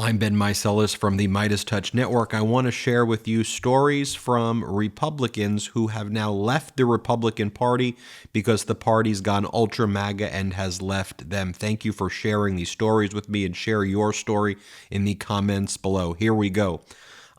I'm Ben Meiselas from the MeidasTouch Network. I want to share with you stories from Republicans who have now left the Republican Party because the party's gone ultra MAGA and has left them. Thank you for sharing these stories with me, and share your story in the comments below. Here we go.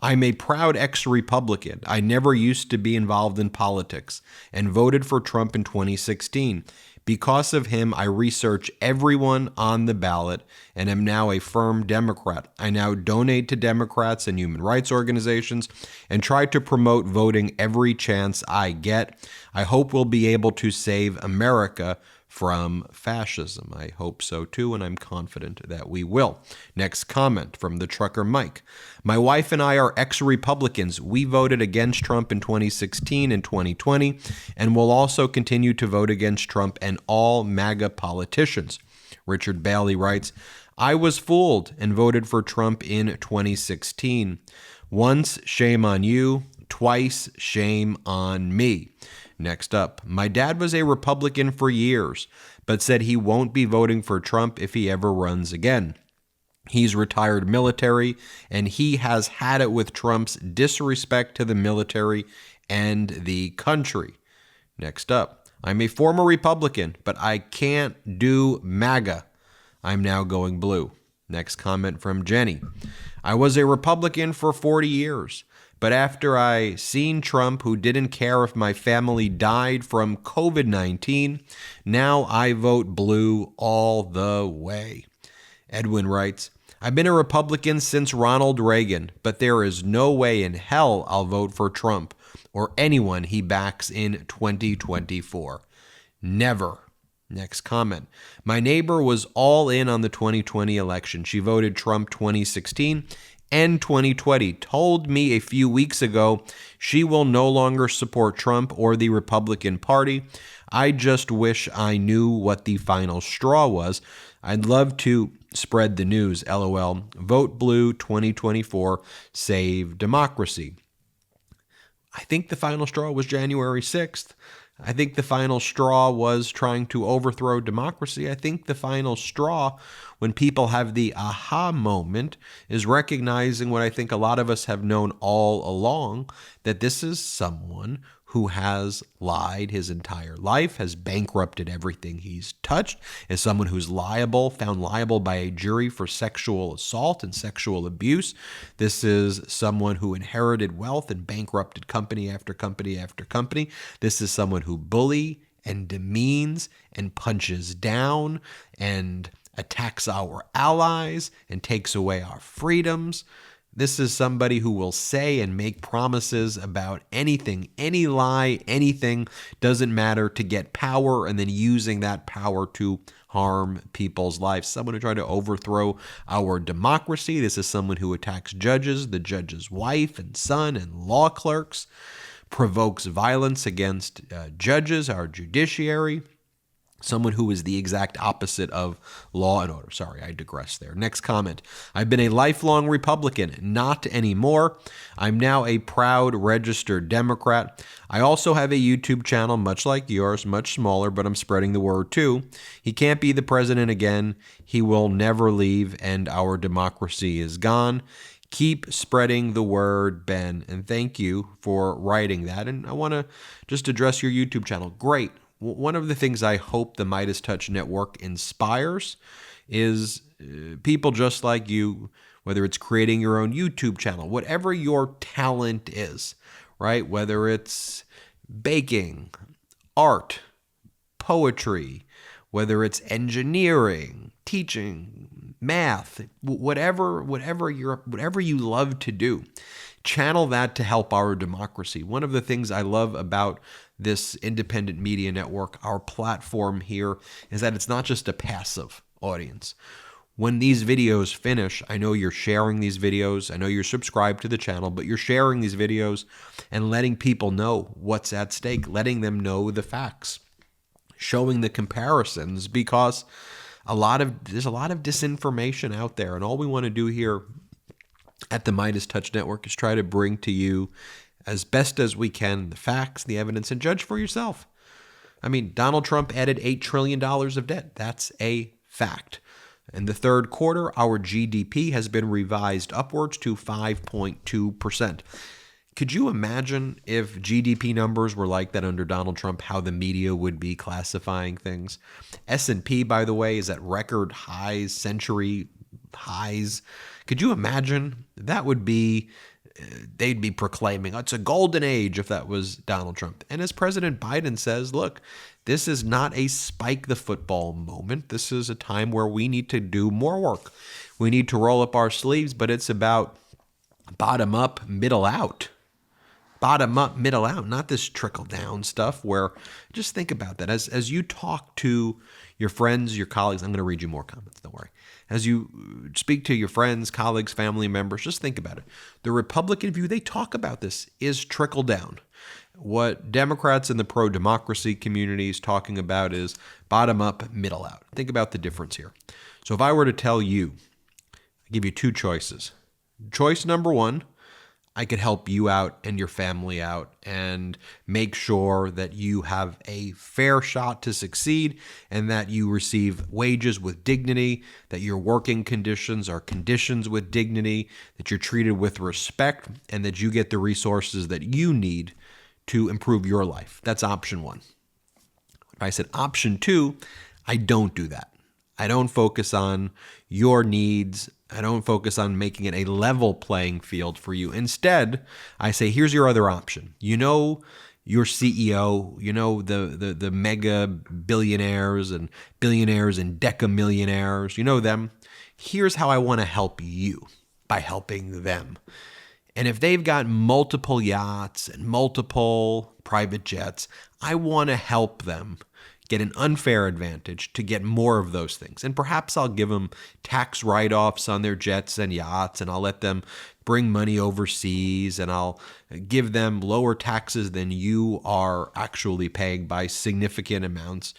I'm a proud ex-Republican. I never used to be involved in politics and voted for Trump in 2016. Because of him, I research everyone on the ballot and am now a firm Democrat. I now donate to Democrats and human rights organizations and try to promote voting every chance I get. I hope we'll be able to save America from fascism. I hope so too, and I'm confident that we will. Next comment from the trucker Mike. My wife and I are ex-Republicans. We voted against Trump in 2016 and 2020, and will also continue to vote against Trump and all MAGA politicians. Richard Bailey writes, I was fooled and voted for Trump in 2016. Once, shame on you. Twice, shame on me. Next up, my dad was a Republican for years, but said he won't be voting for Trump if he ever runs again. He's retired military, and he has had it with Trump's disrespect to the military and the country. Next up, I'm a former Republican, but I can't do MAGA. I'm now going blue. Next comment from Jenny. I was a Republican for 40 years. But after I seen Trump, who didn't care if my family died from COVID-19, now I vote blue all the way. Edwin writes, I've been a Republican since Ronald Reagan, but there is no way in hell I'll vote for Trump or anyone he backs in 2024. Never. Next comment. My neighbor was all in on the 2020 election. She voted Trump 2016 and 2020, told me a few weeks ago she will no longer support Trump or the Republican Party. I just wish I knew what the final straw was. I'd love to spread the news, LOL. Vote blue 2024, save democracy. I think the final straw was January 6th. I think the final straw was trying to overthrow democracy. I think the final straw, when people have the aha moment, is recognizing what I think a lot of us have known all along, that this is someone who has lied his entire life, has bankrupted everything he's touched, is someone who's liable, found liable by a jury for sexual assault and sexual abuse. This is someone who inherited wealth and bankrupted company after company after company. This is someone who bullies and demeans and punches down and attacks our allies and takes away our freedoms. This is somebody who will say and make promises about anything, any lie, anything, doesn't matter, to get power, and then using that power to harm people's lives. Someone who tried to overthrow our democracy. This is someone who attacks judges, the judge's wife and son, and law clerks, provokes violence against judges, our judiciary. Someone who is the exact opposite of law and order. Sorry, I digress there. Next comment. I've been a lifelong Republican, not anymore. I'm now a proud registered Democrat. I also have a YouTube channel, much like yours, much smaller, but I'm spreading the word too. He can't be the president again. He will never leave, and our democracy is gone. Keep spreading the word, Ben, and thank you for writing that. And I want to just address your YouTube channel. Great. One of the things I hope the MeidasTouch Network inspires is people just like you, whether it's creating your own YouTube channel, whatever your talent is, right? Whether it's baking, art, poetry, whether it's engineering, teaching, math, whatever you love to do, channel that to help our democracy. One of the things I love about this independent media network, our platform here, is that it's not just a passive audience. When these videos finish, I know you're sharing these videos, I know you're subscribed to the channel, but you're sharing these videos and letting people know what's at stake, letting them know the facts, showing the comparisons, because there's a lot of disinformation out there, and all we want to do here at the MeidasTouch Network is try to bring to you, as best as we can, the facts, the evidence, and judge for yourself. I mean, Donald Trump added $8 trillion of debt. That's a fact. In the third quarter, our GDP has been revised upwards to 5.2%. Could you imagine if GDP numbers were like that under Donald Trump, how the media would be classifying things? S&P, by the way, is at record highs, century highs. Could you imagine? That would be, they'd be proclaiming, it's a golden age if that was Donald Trump. And as President Biden says, look, this is not a spike the football moment. This is a time where we need to do more work. We need to roll up our sleeves, but it's about bottom up, middle out. Bottom up, middle out, not this trickle down stuff where, just think about that. As you talk to your friends, your colleagues, I'm going to read you more comments, don't worry. As you speak to your friends, colleagues, family members, just think about it. The Republican view, they talk about this, is trickle down. What Democrats in the pro-democracy community is talking about is bottom up, middle out. Think about the difference here. So if I were to tell you, I give you two choices. Choice number one, I could help you out and your family out and make sure that you have a fair shot to succeed and that you receive wages with dignity, that your working conditions are conditions with dignity, that you're treated with respect, and that you get the resources that you need to improve your life. That's option one. If I said option two, I don't do that. I don't focus on your needs. I don't focus on making it a level playing field for you. Instead, I say, here's your other option. You know your CEO, you know the mega billionaires and decamillionaires, you know them. Here's how I want to help you by helping them. And if they've got multiple yachts and multiple private jets, I want to help them get an unfair advantage to get more of those things. And perhaps I'll give them tax write-offs on their jets and yachts, and I'll let them bring money overseas, and I'll give them lower taxes than you are actually paying by significant amounts.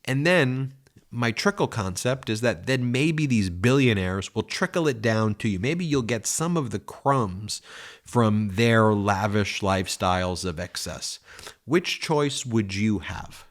And then my trickle concept is that then maybe these billionaires will trickle it down to you. Maybe you'll get some of the crumbs from their lavish lifestyles of excess. Which choice would you have?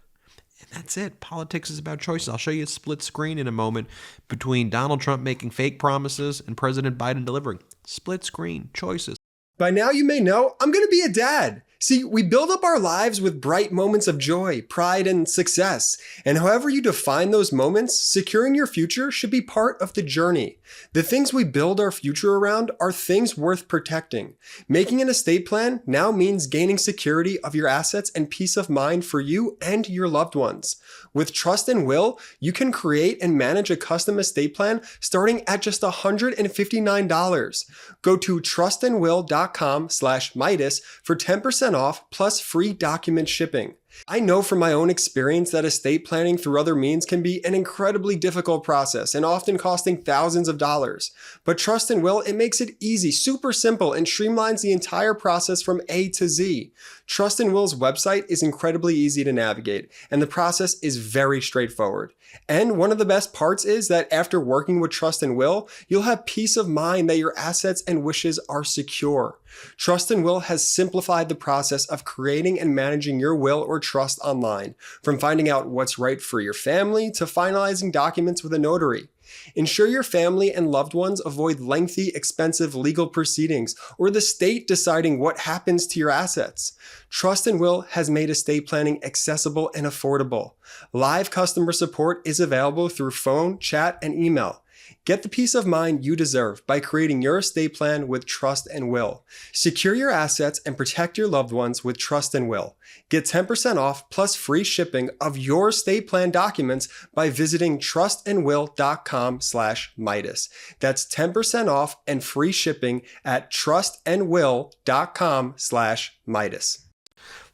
That's it. Politics is about choices. I'll show you a split screen in a moment between Donald Trump making fake promises and President Biden delivering. Split screen, choices. By now you may know, I'm going to be a dad. See, we build up our lives with bright moments of joy, pride, and success. And however you define those moments, securing your future should be part of the journey. The things we build our future around are things worth protecting. Making an estate plan now means gaining security of your assets and peace of mind for you and your loved ones. With Trust and Will, you can create and manage a custom estate plan starting at just $159. Go to trustandwill.com/Meidas for 10% off plus free document shipping. I know from my own experience that estate planning through other means can be an incredibly difficult process and often costing thousands of dollars. But Trust and Will, it makes it easy, super simple, and streamlines the entire process from A to Z. Trust and Will's website is incredibly easy to navigate, and the process is very straightforward. And one of the best parts is that after working with Trust and Will, you'll have peace of mind that your assets and wishes are secure. Trust and Will has simplified the process of creating and managing your will or trust online, from finding out what's right for your family to finalizing documents with a notary. Ensure your family and loved ones avoid lengthy, expensive legal proceedings or the state deciding what happens to your assets. Trust and Will has made estate planning accessible and affordable. Live customer support is available through phone, chat, and email. Get the peace of mind you deserve by creating your estate plan with Trust and Will. Secure your assets and protect your loved ones with Trust and Will. Get 10% off plus free shipping of your estate plan documents by visiting trustandwill.com/Meidas. That's 10% off and free shipping at trustandwill.com/Meidas.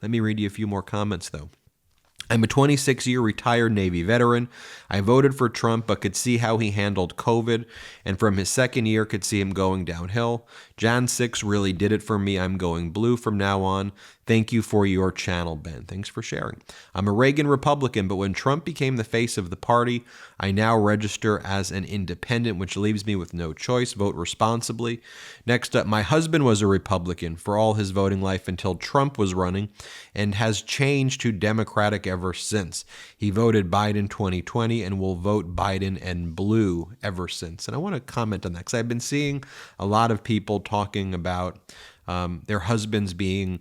Let me read you a few more comments, though. I'm a 26-year retired Navy veteran. I voted for Trump, but could see how he handled COVID, and from his second year could see him going downhill. Jan 6 really did it for me. I'm going blue from now on. Thank you for your channel, Ben. Thanks for sharing. I'm a Reagan Republican, but when Trump became the face of the party, I now register as an independent, which leaves me with no choice. Vote responsibly. Next up, my husband was a Republican for all his voting life until Trump was running and has changed to Democratic ever ever since. He voted Biden 2020 and will vote Biden and blue ever since. And I want to comment on that because I've been seeing a lot of people talking about their husbands being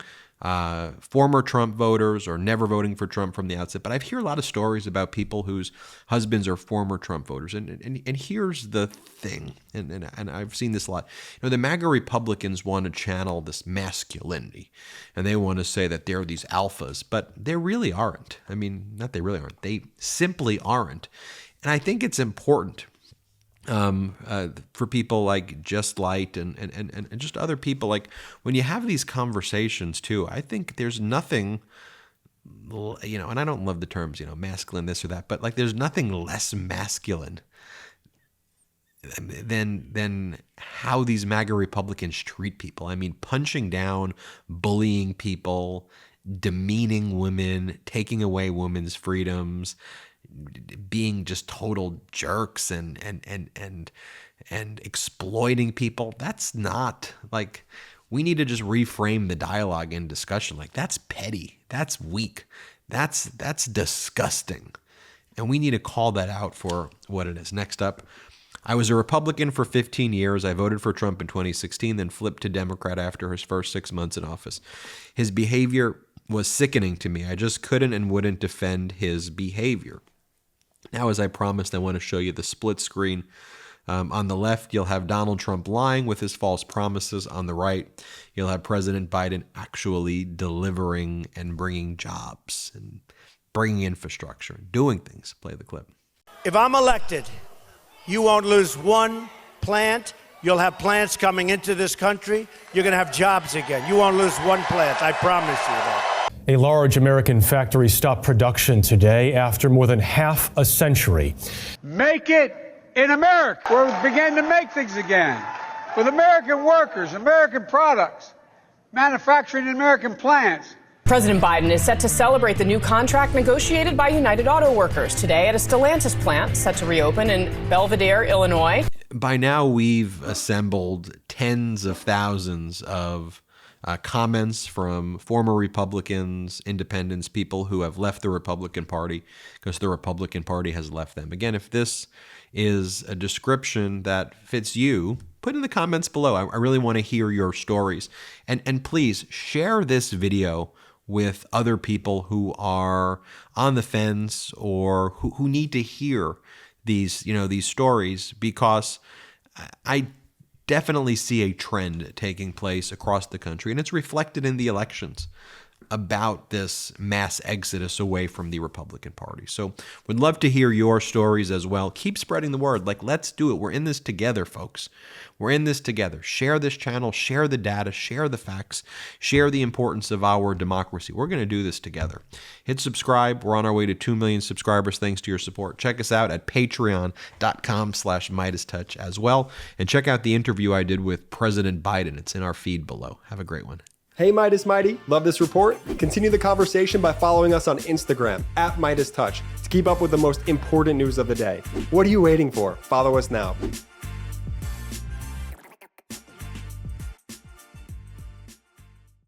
former Trump voters or never voting for Trump from the outset. But I hear a lot of stories about people whose husbands are former Trump voters. And here's the thing, and I've seen this a lot. The MAGA Republicans want to channel this masculinity, and they want to say that they're these alphas, but they really aren't. I mean, not they really aren't. They simply aren't. And I think it's important for people like Just Light and just other people, like when you have these conversations too, I think there's nothing, and I don't love the terms, masculine, this or that, but like there's nothing less masculine than how these MAGA Republicans treat people. I mean, punching down, bullying people, demeaning women, taking away women's freedoms, being just total jerks and exploiting people. That's not like, we need to just reframe the dialogue and discussion. Like, that's petty. That's weak. That's disgusting. And we need to call that out for what it is. Next up, I was a Republican for 15 years. I voted for Trump in 2016, then flipped to Democrat after his first 6 months in office. His behavior was sickening to me. I just couldn't and wouldn't defend his behavior. Now, as I promised, I want to show you the split screen. On the left, you'll have Donald Trump lying with his false promises. On the right, you'll have President Biden actually delivering and bringing jobs and bringing infrastructure, doing things. Play the clip. If I'm elected, you won't lose one plant. You'll have plants coming into this country. You're going to have jobs again. You won't lose one plant. I promise you that. A large American factory stopped production today after more than half a century. Make it in America. We're beginning to make things again with American workers, American products, manufacturing in American plants. President Biden is set to celebrate the new contract negotiated by United Auto Workers today at a Stellantis plant set to reopen in Belvidere, Illinois. By now, we've assembled tens of thousands of comments from former Republicans, independents, people who have left the Republican Party because the Republican Party has left them. Again, if this is a description that fits you, put in the comments below. I really want to hear your stories. And please share this video with other people who are on the fence or who need to hear these stories, because I definitely see a trend taking place across the country, and it's reflected in the elections about this mass exodus away from the Republican Party. So would love to hear your stories as well. Keep spreading the word. Like, let's do it. We're in this together, folks. We're in this together. Share this channel, share the data, share the facts, share the importance of our democracy. We're going to do this together. Hit subscribe. We're on our way to 2 million subscribers thanks to your support. Check us out at patreon.com/MeidasTouch as well. And check out the interview I did with President Biden. It's in our feed below. Have a great one. Hey Meidas Mighty, love this report? Continue the conversation by following us on Instagram at MeidasTouch to keep up with the most important news of the day. What are you waiting for? Follow us now.